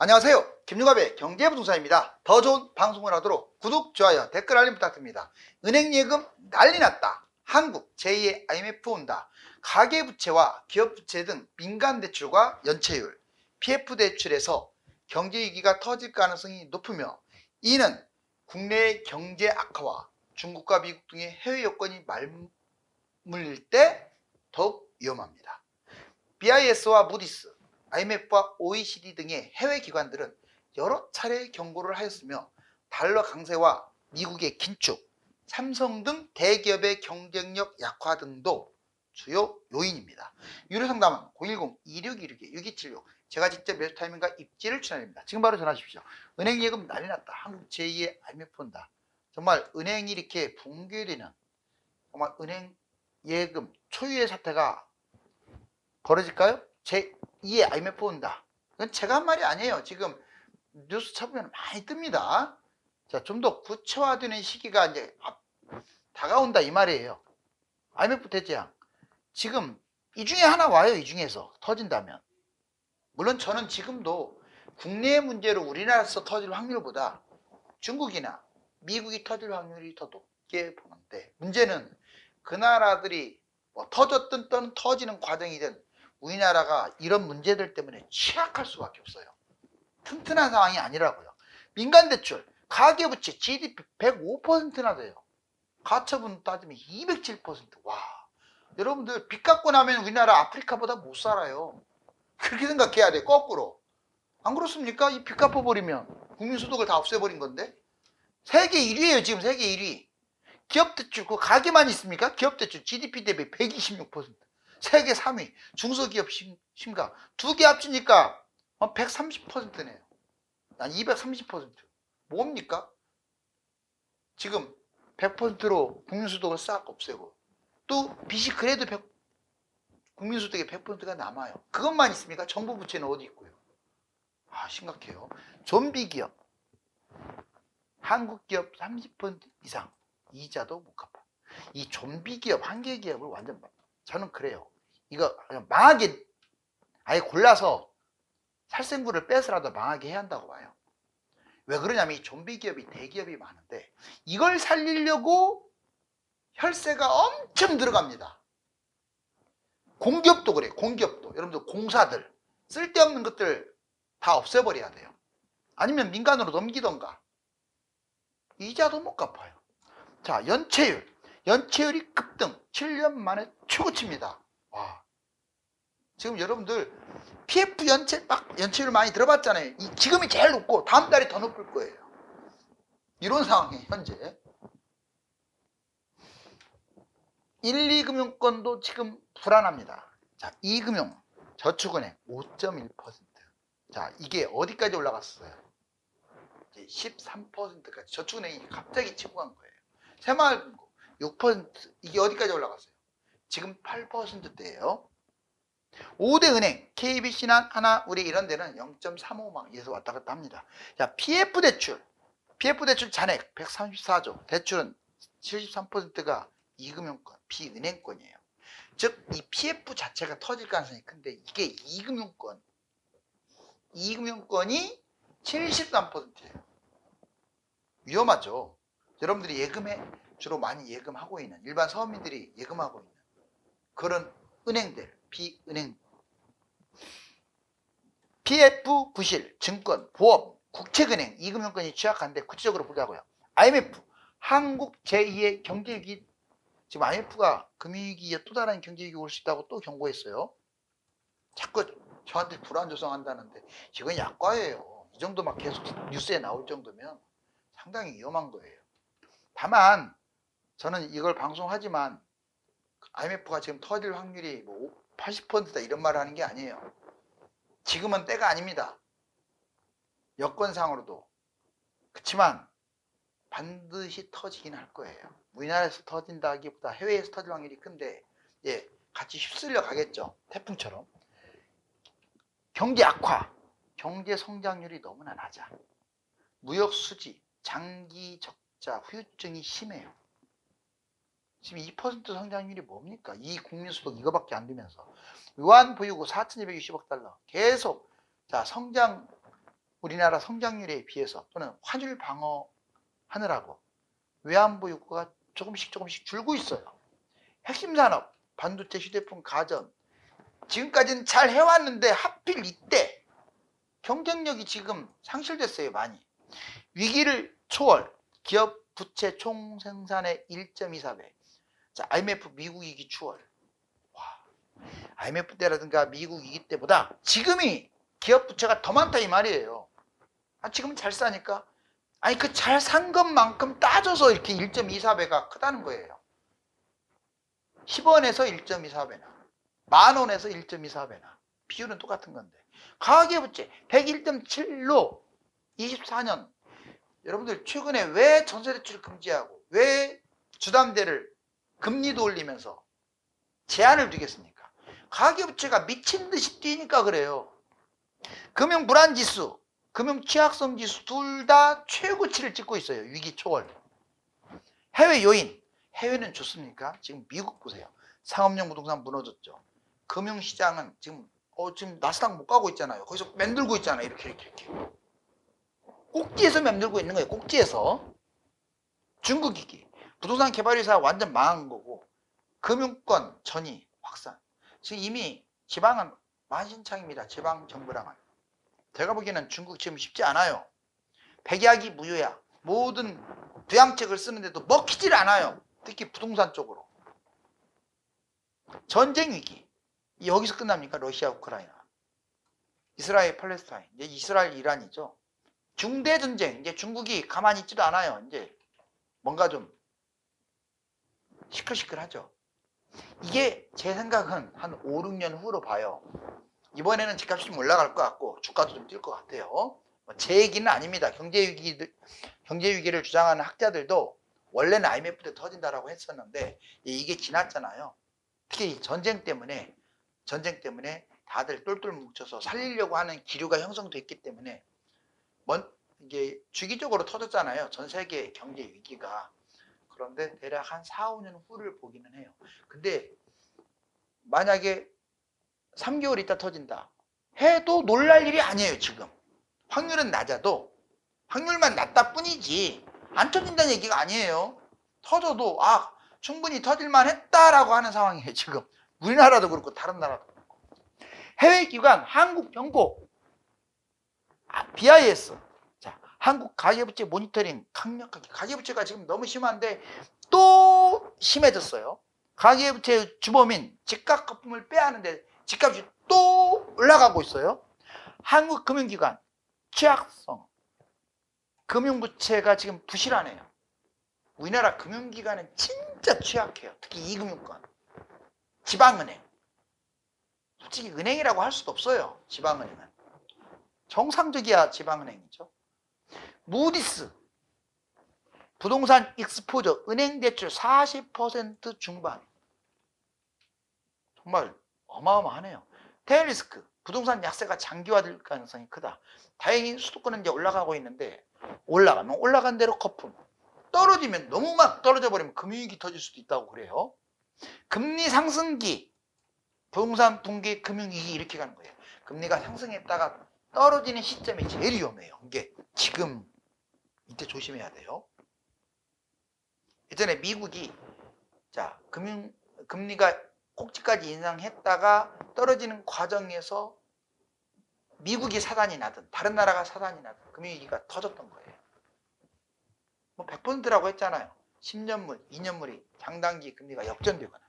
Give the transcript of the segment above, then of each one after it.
안녕하세요. 김유갑의 경제부동산입니다. 더 좋은 방송을 하도록 구독, 좋아요, 댓글 알림 부탁드립니다. 은행 예금 난리 났다. 한국 제2의 IMF 온다. 가계부채와 기업부채 등 민간대출과 연체율, PF대출에서 경제위기가 터질 가능성이 높으며 이는 국내의 경제 악화와 중국과 미국 등의 해외 여건이 맞물릴 때 더욱 위험합니다. BIS와 무디스, IMF와 OECD 등의 해외 기관들은 여러 차례 경고를 하였으며 달러 강세와 미국의 긴축, 삼성 등 대기업의 경쟁력 약화 등도 주요 요인입니다. 유료상담은 010-2616-6276 제가 직접 매수 타이밍과 입지를 추천합니다. 지금 바로 전화 주십시오. 은행 예금 난리 났다. 한국 제2의 IMF 온다. 정말 은행이 이렇게 붕괴되는 정말 은행 예금 초유의 사태가 벌어질까요? 제2의 IMF 온다. 이건 제가 한 말이 아니에요. 지금 뉴스 쳐보면 많이 뜹니다. 자, 좀 더 구체화되는 시기가 이제 다가온다 이 말이에요. IMF 대재앙. 지금 이 중에 하나 와요. 이 중에서 터진다면. 물론 저는 지금도 국내 문제로 우리나라에서 터질 확률보다 중국이나 미국이 터질 확률이 더 높게 보는데, 문제는 그 나라들이 뭐 터졌든 또는 터지는 과정이든 우리나라가 이런 문제들 때문에 취약할 수밖에 없어요. 튼튼한 상황이 아니라고요. 민간대출, 가계부채, GDP 105%나 돼요. 가처분 따지면 207%. 와, 여러분들 빚 갖고 나면 우리나라 아프리카보다 못 살아요. 그렇게 생각해야 돼. 거꾸로. 안 그렇습니까? 이 빚 갚아버리면 국민소득을 다 없애버린 건데. 세계 1위예요. 지금 세계 1위. 기업대출, 그 가계만 있습니까? 기업대출 GDP 대비 126%. 세계 3위. 중소기업 심각. 두 개 합치니까 130%네요. 한 230%. 뭡니까? 지금 100%로 국민소득을 싹 없애고 또 빚이 그래도 국민소득의 100%가 남아요. 그것만 있습니까? 정부 부채는 어디 있고요? 심각해요. 좀비기업. 한국 기업 30% 이상 이자도 못 갚아. 이 좀비 기업, 한계 기업을 완전, 저는 그래요. 이거 그냥 망하게 아예 골라서 살생부를 빼서라도 망하게 해야 한다고 봐요. 왜 그러냐면 이 좀비 기업이 대기업이 많은데 이걸 살리려고 혈세가 엄청 들어갑니다. 공기업도 그래요. 공기업도. 여러분들 공사들 쓸데없는 것들 다 없애버려야 돼요. 아니면 민간으로 넘기던가. 이자도 못 갚아요. 자, 연체율. 연체율이 급등. 7년 만에 최고치입니다. 와. 지금 여러분들 PF 연체율 많이 들어봤잖아요. 지금이 제일 높고 다음 달이 더 높을 거예요. 이런 상황이에요, 현재. 1, 2금융권도 지금 불안합니다. 자, 2금융, 저축은행 5.1%. 자, 이게 어디까지 올라갔어요? 13%까지. 저축은행이 갑자기 치고 간 거예요. 새마을금고 6%. 이게 어디까지 올라갔어요? 지금 8%대예요. 5대 은행, KBC나 하나우리 이런 데는 0.35에서 왔다 갔다 합니다. 자, PF대출 잔액 134조. 대출은 73%가 이금융권, 비은행권이에요. 즉, 이 PF 자체가 터질 가능성이 큰데 이게 이금융권이 73%예요. 위험하죠. 여러분들이 주로 많이 예금하고 있는, 일반 서민들이 예금하고 있는 그런 은행들, 비은행, PF 부실, 증권, 보험, 국책은행, 이금융권이 취약한데 구체적으로 보자고요. IMF, 한국 제2의 경제위기. 지금 IMF가 금융위기에 또 다른 경제위기 올 수 있다고 또 경고했어요. 자꾸 저한테 불안 조성한다는데 이건 약과예요. 이 정도 막 계속 뉴스에 나올 정도면 상당히 위험한 거예요. 다만 저는 이걸 방송하지만 IMF가 지금 터질 확률이 뭐 80%다 이런 말을 하는 게 아니에요. 지금은 때가 아닙니다. 여건상으로도. 그렇지만 반드시 터지긴 할 거예요. 우리나라에서 터진다기보다 해외에서 터질 확률이 큰데 같이 휩쓸려 가겠죠. 태풍처럼. 경기 악화, 경제 성장률이 너무나 낮아. 무역 수지, 장기 적자, 후유증이 심해요. 지금 2% 성장률이 뭡니까? 이 국민소득 이거밖에 안 되면서. 외환보유고 4,260억 달러. 계속, 자, 성장 우리나라 성장률에 비해서 또는 환율 방어하느라고 외환보 요구가 조금씩 줄고 있어요. 핵심 산업, 반도체, 휴대폰, 가전 지금까지는 잘 해왔는데 하필 이때 경쟁력이 지금 상실됐어요. 많이. 위기를 초월, 기업 부채 총생산의 1.24배. 자, IMF 미국 위기 추월. 와, IMF 때라든가 미국 위기 때보다 지금이 기업 부채가 더 많다 이 말이에요. 지금은 잘 싸니까. 아니 그 잘 산 것만큼 따져서 이렇게 1.24배가 크다는 거예요. 10원에서 1.24배나 10,000원에서 1.24배나 비율은 똑같은 건데 가계부채 101.7로 24년. 여러분들 최근에 왜 전세대출을 금지하고 왜 주담대를 금리도 올리면서 제한을 두겠습니까? 가계부채가 미친듯이 뛰니까 그래요. 금융불안지수, 금융취약성지수 둘 다 최고치를 찍고 있어요. 위기 초월. 해외 요인, 해외는 좋습니까? 지금 미국 보세요. 상업용 부동산 무너졌죠. 금융시장은 지금 나스닥 못 가고 있잖아요. 거기서 맴돌고 있잖아요. 이렇게. 꼭지에서 맴돌고 있는 거예요. 꼭지에서. 중국 위기, 부동산 개발회사 완전 망한 거고 금융권 전이 확산. 지금 이미 지방은 만신창입니다. 지방 정부랑은. 제가 보기에는 중국 지금 쉽지 않아요. 백약이 무효야. 모든 부양책을 쓰는데도 먹히질 않아요. 특히 부동산 쪽으로. 전쟁 위기. 여기서 끝납니까? 러시아, 우크라이나. 이스라엘, 팔레스타인. 이제 이스라엘, 이란이죠. 중대 전쟁. 이제 중국이 가만히 있지도 않아요. 이제 뭔가 좀 시끌시끌하죠. 이게 제 생각은 한 5, 6년 후로 봐요. 이번에는 집값이 좀 올라갈 것 같고 주가도 좀 뛸 것 같아요. 제 얘기는 아닙니다. 경제위기를 주장하는 학자들도 원래는 IMF 때 터진다라고 했었는데 이게 지났잖아요. 특히 전쟁 때문에 다들 똘똘 뭉쳐서 살리려고 하는 기류가 형성됐기 때문에 이게 주기적으로 터졌잖아요. 전 세계 경제 위기가. 그런데 대략 한 4, 5년 후를 보기는 해요. 근데 만약에 3개월 있다 터진다 해도 놀랄 일이 아니에요. 지금 확률은 낮아도 확률만 낮다 뿐이지 안 터진다는 얘기가 아니에요. 터져도 충분히 터질만 했다라고 하는 상황이에요. 지금 우리나라도 그렇고 다른 나라도 그렇고. 해외기관 한국경보 BIS. 자, 한국 가계부채 모니터링 강력하게. 가계부채가 지금 너무 심한데 또 심해졌어요. 가계부채 주범인 집값 거품을 빼야하는데 집값이 또 올라가고 있어요. 한국금융기관 취약성, 금융부채가 지금 부실하네요. 우리나라 금융기관은 진짜 취약해요. 특히 이금융권, 지방은행. 솔직히 은행이라고 할 수도 없어요. 지방은행은 정상적이야. 지방은행이죠. 무디스 부동산 익스포저 은행대출 40% 중반. 정말 어마어마하네요. 테일리스크 부동산 약세가 장기화될 가능성이 크다. 다행히 수도권은 이제 올라가고 있는데 올라가면 올라간 대로 거품. 떨어지면 너무 막 떨어져 버리면 금융위기 터질 수도 있다고 그래요. 금리 상승기 부동산 붕괴 금융위기 이렇게 가는 거예요. 금리가 상승했다가 떨어지는 시점이 제일 위험해요. 이게 지금 이때 조심해야 돼요. 예전에 미국이 금리가 꼭지까지 인상했다가 떨어지는 과정에서 미국이 사단이 나든 다른 나라가 사단이 나든 금융위기가 터졌던 거예요. 100%라고 했잖아요. 10년물, 2년물이 장단기 금리가 역전되거나.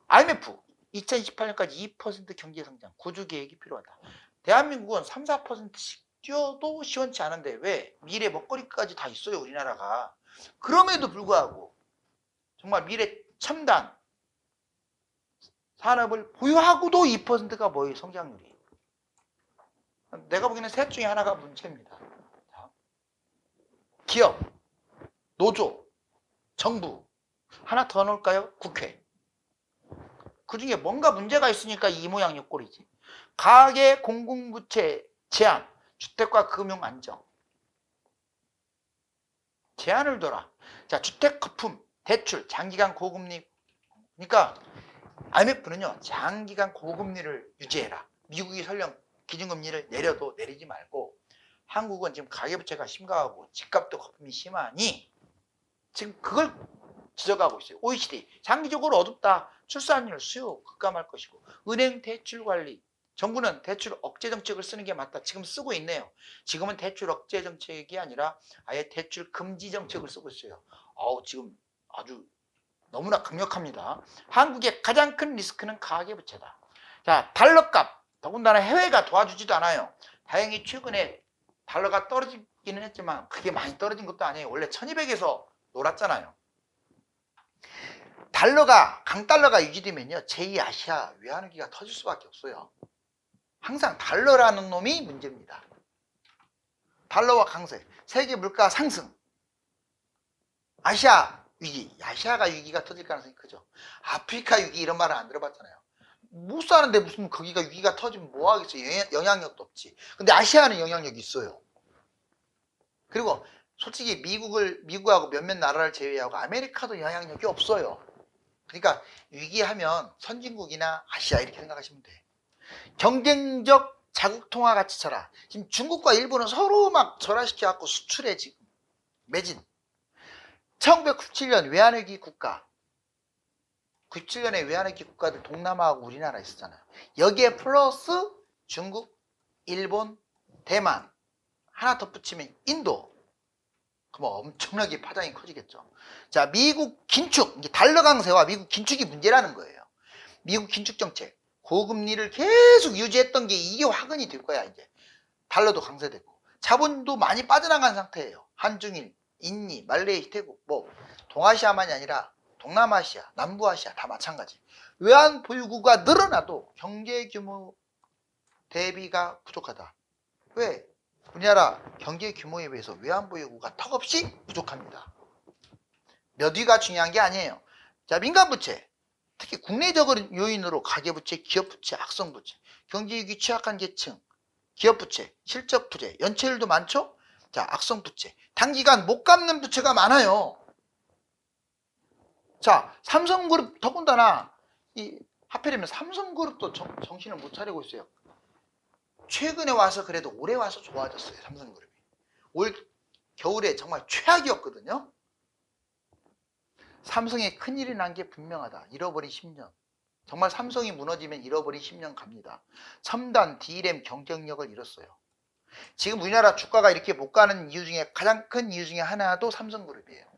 IMF 2018년까지 2% 경제성장 구조계획이 필요하다. 대한민국은 3, 4%씩 뛰어도 시원치 않은데 왜? 미래 먹거리까지 다 있어요. 우리나라가. 그럼에도 불구하고 정말 미래 첨단 산업을 보유하고도 2%가 뭐예요? 성장률이. 내가 보기에는 셋 중에 하나가 문제입니다. 기업, 노조, 정부. 하나 더 넣을까요? 국회. 그 중에 뭔가 문제가 있으니까 이 모양 옆꼴이지. 가계 공공부채 제한, 주택과 금융 안정. 제한을 둬라. 자, 주택 거품, 대출, 장기간 고금리. 그러니까 IMF는요, 장기간 고금리를 유지해라. 미국이 설령 기준금리를 내려도 내리지 말고 한국은 지금 가계부채가 심각하고 집값도 거품이 심하니 지금 그걸 지적하고 있어요. OECD 장기적으로 어둡다. 출산율, 수요 급감할 것이고 은행 대출 관리 정부는 대출 억제 정책을 쓰는 게 맞다. 지금 쓰고 있네요. 지금은 대출 억제 정책이 아니라 아예 대출 금지 정책을 쓰고 있어요. 지금 아주 너무나 강력합니다. 한국의 가장 큰 리스크는 가계부채다. 자, 달러값 더군다나 해외가 도와주지도 않아요. 다행히 최근에 달러가 떨어지기는 했지만 그게 많이 떨어진 것도 아니에요. 원래 1200에서 놀았잖아요. 강달러가 유지되면요 제2아시아 외환위기가 터질 수밖에 없어요. 항상 달러라는 놈이 문제입니다. 달러와 강세, 세계 물가 상승, 아시아가 위기가 터질 가능성이 크죠. 아프리카 위기 이런 말은 안 들어봤잖아요. 못 사는데 무슨 거기가 위기가 터지면 뭐 하겠어요. 영향력도 없지. 근데 아시아는 영향력이 있어요. 그리고 솔직히 미국하고 몇몇 나라를 제외하고 아메리카도 영향력이 없어요. 그러니까 위기하면 선진국이나 아시아 이렇게 생각하시면 돼. 경쟁적 자국 통화 가치 철학. 지금 중국과 일본은 서로 막 절하시켜 갖고 수출에 지금 매진. 1997년 외환위기 국가. 97년에 외환위기 국가들 동남아하고 우리나라 있었잖아요. 여기에 플러스 중국, 일본, 대만 하나 덧붙이면 인도. 그럼 엄청나게 파장이 커지겠죠. 자, 미국 긴축, 이게 달러 강세와 미국 긴축이 문제라는 거예요. 미국 긴축 정책, 고금리를 계속 유지했던 게 이게 화근이 될 거야 이제. 달러도 강세되고 자본도 많이 빠져나간 상태예요. 한중일, 인니, 말레이, 태국, 뭐 동아시아만이 아니라 동남아시아, 남부아시아 다 마찬가지. 외환 보유고가 늘어나도 경제 규모 대비가 부족하다. 왜? 우리나라 경제 규모에 비해서 외환 보유고가 턱없이 부족합니다. 몇 위가 중요한 게 아니에요. 자, 민간 부채. 특히 국내적인 요인으로 가계부채, 기업부채, 악성부채, 경제위기 취약한 계층, 기업부채, 실적부채, 연체율도 많죠? 자, 악성부채. 단기간 못 갚는 부채가 많아요. 자, 삼성그룹 더군다나 하필이면 삼성그룹도 정신을 못 차리고 있어요. 최근에 와서 그래도 올해 와서 좋아졌어요. 삼성그룹이. 올 겨울에 정말 최악이었거든요. 삼성에 큰일이 난 게 분명하다. 잃어버린 10년. 정말 삼성이 무너지면 잃어버린 10년 갑니다. 첨단 D램 경쟁력을 잃었어요. 지금 우리나라 주가가 이렇게 못 가는 이유 중에 가장 큰 이유 중에 하나도 삼성그룹이에요.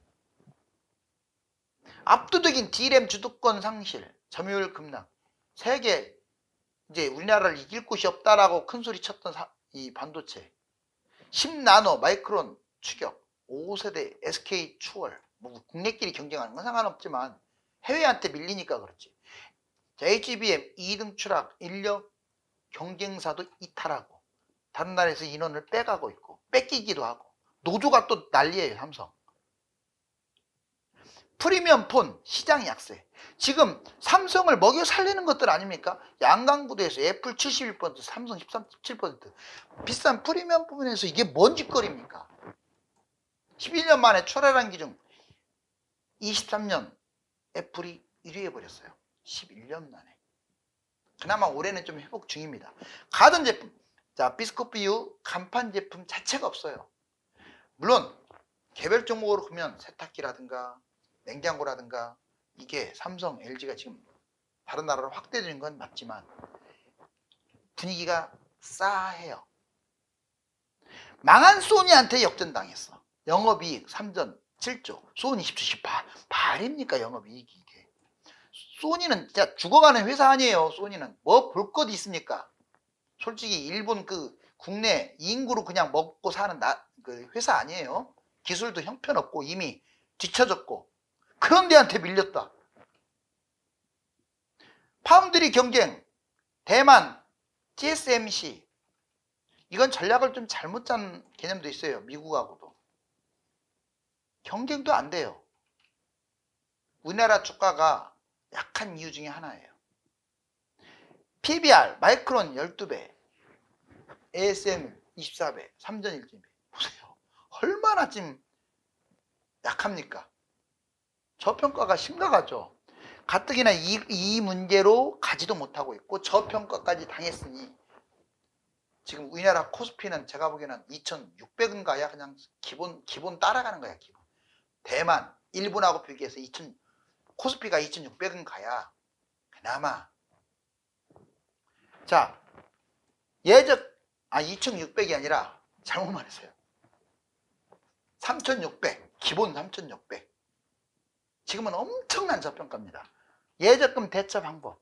압도적인 D램 주도권 상실, 점유율 급락. 세계 이제 우리나라를 이길 곳이 없다라고 큰 소리 쳤던 이 반도체. 10나노 마이크론 추격, 5세대 SK 추월. 뭐 국내끼리 경쟁하는 건 상관없지만 해외한테 밀리니까 그렇지. 자, HBM 2등 추락, 인력 경쟁사도 이탈하고 다른 나라에서 인원을 빼가고 있고 뺏기기도 하고 노조가 또 난리예요. 삼성. 프리미엄 폰 시장 약세. 지금 삼성을 먹여 살리는 것들 아닙니까? 양강구도에서 애플 71%, 삼성 13.7%. 비싼 프리미엄 부분에서 이게 뭔 짓거리입니까? 11년 만에 출하량 기준 23년 애플이 1위 해버렸어요. 11년 만에. 그나마 올해는 좀 회복 중입니다. 가전제품. 자, 비스코프유 간판 제품 자체가 없어요. 물론 개별 종목으로 보면 세탁기라든가 냉장고라든가 이게 삼성, LG가 지금 다른 나라로 확대되는 건 맞지만 분위기가 싸해요. 망한 소니한테 역전당했어. 영업이익 3전 7조, 소니 10조 18. 말입니까 영업이익이 이게. 소니는 진짜 죽어가는 회사 아니에요. 소니는 뭐 볼 것 있습니까? 솔직히 일본 그 국내 인구로 그냥 먹고 사는 그 회사 아니에요. 기술도 형편없고 이미 뒤처졌고 그런 데한테 밀렸다. 파운드리 경쟁, 대만, TSMC 이건 전략을 좀 잘못 짠 개념도 있어요. 미국하고도. 경쟁도 안 돼요. 우리나라 주가가 약한 이유 중에 하나예요. PBR, 마이크론 12배, ASM 24배, 3전 1진배. 보세요. 얼마나 지금 약합니까? 저평가가 심각하죠. 가뜩이나 이 문제로 가지도 못하고 있고 저평가까지 당했으니 지금 우리나라 코스피는 제가 보기에는 2,600인가야 그냥 기본 따라가는 거야. 기본. 대만, 일본하고 비교해서 코스피가 2,600은 가야 그나마. 자, 2,600이 아니라 잘못 말했어요. 3,600, 기본 3,600. 지금은 엄청난 저평가입니다. 예적금 대처 방법.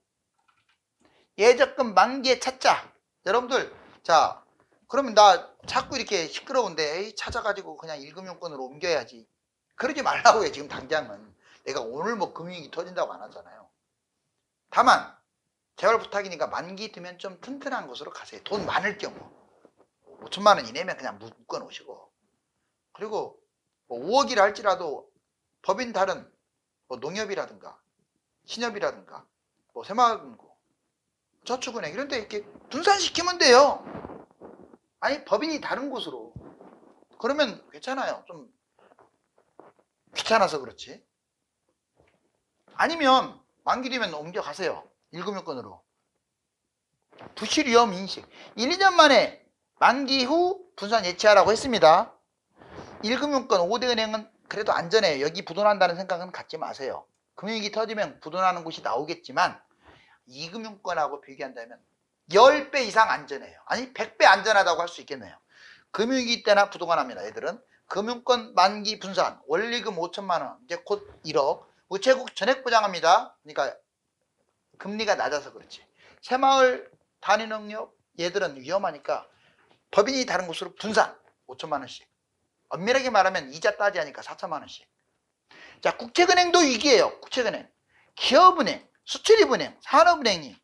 예적금 만기에 찾자. 여러분들, 자, 그러면 나 자꾸 이렇게 시끄러운데 에이, 찾아가지고 그냥 1금융권으로 옮겨야지. 그러지 말라고요. 지금 당장은. 내가 오늘 뭐 금융위기 터진다고 안 하잖아요. 다만 제발 부탁이니까 만기 되면 좀 튼튼한 곳으로 가세요. 돈 많을 경우 5천만 원 이내면 그냥 묶어 놓으시고, 그리고 뭐 5억이라 할지라도 법인 다른 뭐 농협이라든가 신협이라든가 뭐 새마을금고, 저축은행 이런 데 이렇게 분산시키면 돼요. 아니 법인이 다른 곳으로. 그러면 괜찮아요. 좀 귀찮아서 그렇지. 아니면 만기 되면 옮겨가세요. 1금융권으로. 부실 위험 인식. 1, 2년 만에 만기 후 분산 예치하라고 했습니다. 1금융권 5대 은행은 그래도 안전해요. 여기 부도난다는 생각은 갖지 마세요. 금융위기 터지면 부도나는 곳이 나오겠지만 2금융권하고 비교한다면 10배 이상 안전해요. 아니 100배 안전하다고 할 수 있겠네요. 금융위기 때나 부도가 납니다. 얘들은 금융권 만기 분산 원리금 5천만 원 이제 곧 1억 우체국 전액 보장합니다. 그러니까 금리가 낮아서 그렇지. 새마을 단위농협 얘들은 위험하니까 법인이 다른 곳으로 분산 5천만 원씩. 엄밀하게 말하면 이자 따지하니까 4천만 원씩. 자, 국책은행도 위기예요. 국책은행, 기업은행, 수출입은행, 산업은행이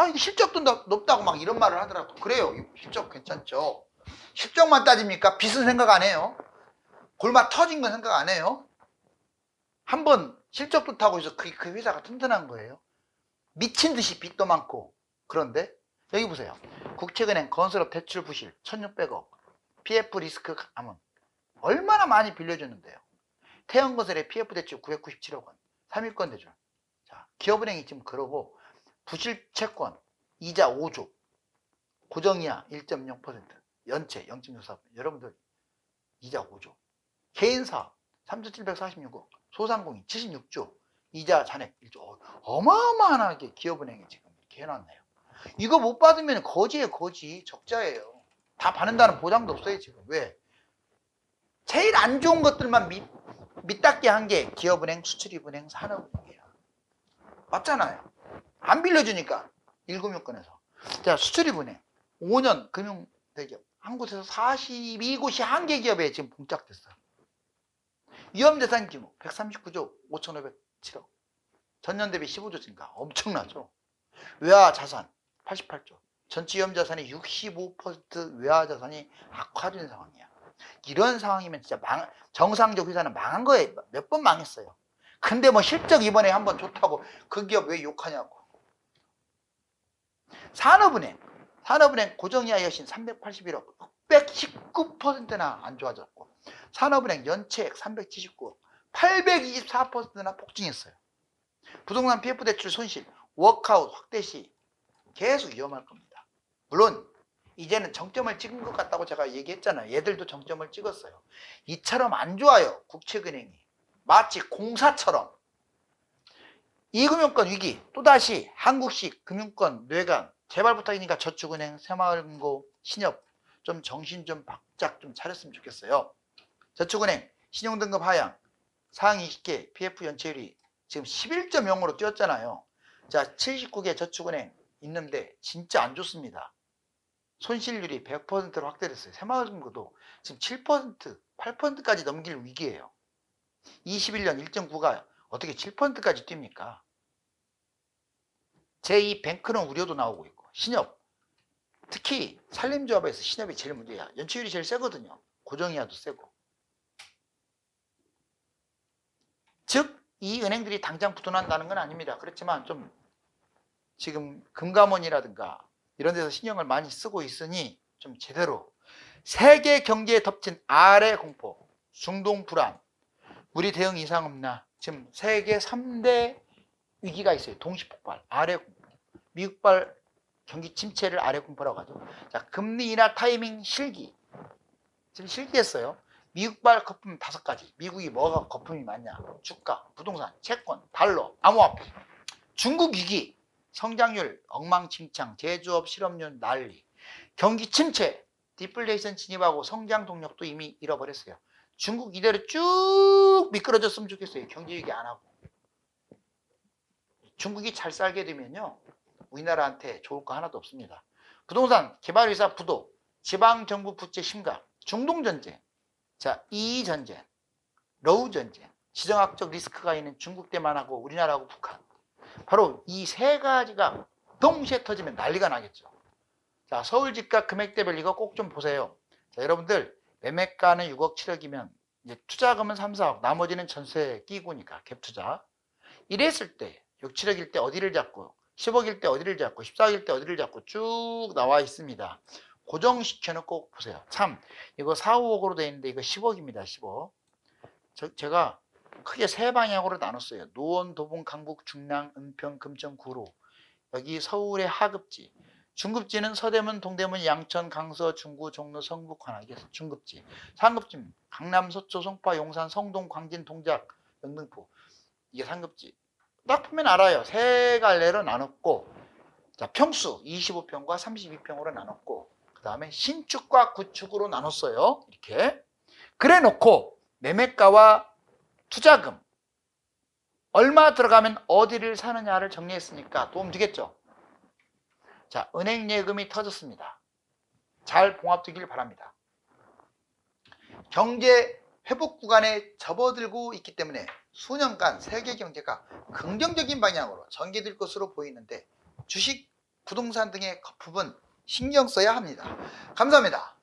이거 실적도 높다고 막 이런 말을 하더라고. 그래요. 실적 괜찮죠. 실적만 따집니까? 빚은 생각 안 해요. 골마 터진 건 생각 안 해요. 한번 실적 좋다고 해서 그 회사가 튼튼한 거예요. 미친 듯이 빚도 많고. 그런데 여기 보세요. 국책은행 건설업 대출 부실 1,600억, PF 리스크 감은 얼마나 많이 빌려줬는데요. 태형건설의 PF 대출 997억 원, 3위권 대출. 자, 기업은행이 지금 그러고 부실 채권 이자 5조, 고정이하 1.0%, 연체 0.64%. 여러분들 이자 5조. 개인사업 3,746억, 소상공인 76조, 이자 잔액 1조. 어마어마하게 기업은행이 지금 이렇게 해놨네요. 이거 못 받으면 거지예요. 거지. 적자예요. 다 받는다는 보장도 없어요 지금. 왜? 제일 안 좋은 것들만 밑닦게 한 게 기업은행, 수출입은행, 산업은행이에요. 맞잖아요. 안 빌려주니까 1금융권에서. 자, 수출입은행 5년 금융대기업 한 곳에서 42곳이 한 개 기업에 지금 봉착됐어요. 위험자산 규모 139조 5,507억. 전년 대비 15조 증가. 엄청나죠. 외화자산 88조. 전체 위험자산의 65% 외화자산이 악화된 상황이야. 이런 상황이면 진짜 정상적 회사는 망한 거예요. 몇 번 망했어요. 근데 뭐 실적 이번에 한번 좋다고 그 기업 왜 욕하냐고. 산업은행 고정이하 여신 381억 619%나 안 좋아졌고, 산업은행 연체액 379억 824%나 폭증했어요. 부동산 PF 대출 손실 워크아웃 확대 시 계속 위험할 겁니다. 물론 이제는 정점을 찍은 것 같다고 제가 얘기했잖아요. 얘들도 정점을 찍었어요. 이처럼 안 좋아요. 국책은행이 마치 공사처럼. 2금융권 위기 또다시 한국식 금융권 뇌강. 제발 부탁이니까 저축은행, 새마을금고, 신협 좀 정신 좀 바짝 좀 차렸으면 좋겠어요. 저축은행 신용등급 하향 상위 20개 PF 연체율이 지금 11.0으로 뛰었잖아요. 자, 79개 저축은행 있는데 진짜 안 좋습니다. 손실률이 100%로 확대됐어요. 새마을금고도 지금 7%, 8%까지 넘길 위기예요. 21년 1.9가 어떻게 7%까지 뜁니까? 제2 뱅크론 우려도 나오고 있고, 신협, 특히 산림조합에서 신협이 제일 문제야. 연체율이 제일 세거든요. 고정이하도 세고. 즉 이 은행들이 당장 부도난다는 건 아닙니다. 그렇지만 좀 지금 금감원이라든가 이런 데서 신경을 많이 쓰고 있으니 좀 제대로. 세계 경제에 덮친 아래 공포, 중동 불안, 우리 대응 이상 없나. 지금 세계 3대 위기가 있어요. 동시 폭발, 아래 공포. 미국발 경기 침체를 아래 공포라고 하죠. 자, 금리 인하 타이밍 실기. 지금 실기했어요. 미국발 거품 5가지. 미국이 뭐가 거품이 많냐? 주가, 부동산, 채권, 달러, 암호화폐. 중국 위기, 성장률 엉망진창, 제조업 실업률 난리. 경기 침체, 디플레이션 진입하고 성장 동력도 이미 잃어버렸어요. 중국 이대로 쭉 미끄러졌으면 좋겠어요. 경제 위기 안 하고. 중국이 잘 살게 되면요, 우리나라한테 좋을 거 하나도 없습니다. 부동산, 개발회사 부도, 지방정부 부채 심각, 중동전쟁, 자, 이전쟁, 러우전쟁, 지정학적 리스크가 있는 중국 대만하고 우리나라하고 북한. 바로 이 3가지가 동시에 터지면 난리가 나겠죠. 자, 서울 집값 금액대별 이거 꼭 좀 보세요. 자, 여러분들 매매가는 6억 7억이면 이제 투자금은 3, 4억, 나머지는 전세 끼고니까 갭투자. 이랬을 때 6, 7억일 때 어디를 잡고 10억일 때 어디를 잡고 14억일 때 어디를 잡고 쭉 나와 있습니다. 고정시켜는 꼭 보세요. 참 이거 4, 5억으로 되어 있는데 이거 10억입니다. 10억. 제가 크게 3방향으로 나눴어요. 노원, 도봉, 강북, 중랑, 은평, 금천, 구로. 여기 서울의 하급지. 중급지는 서대문, 동대문, 양천, 강서, 중구, 종로, 성북, 관악. 이게 중급지. 상급지는 강남, 서초, 송파, 용산, 성동, 광진, 동작, 영등포. 이게 상급지. 딱 보면 알아요. 3갈래로 나눴고, 자, 평수 25평과 32평으로 나눴고, 그 다음에 신축과 구축으로 나눴어요. 이렇게. 그래 놓고 매매가와 투자금 얼마 들어가면 어디를 사느냐를 정리했으니까 도움 되겠죠. 자, 은행 예금이 터졌습니다. 잘 봉합되길 바랍니다. 경제 회복 구간에 접어들고 있기 때문에 수년간 세계 경제가 긍정적인 방향으로 전개될 것으로 보이는데 주식, 부동산 등의 거품은 신경 써야 합니다. 감사합니다.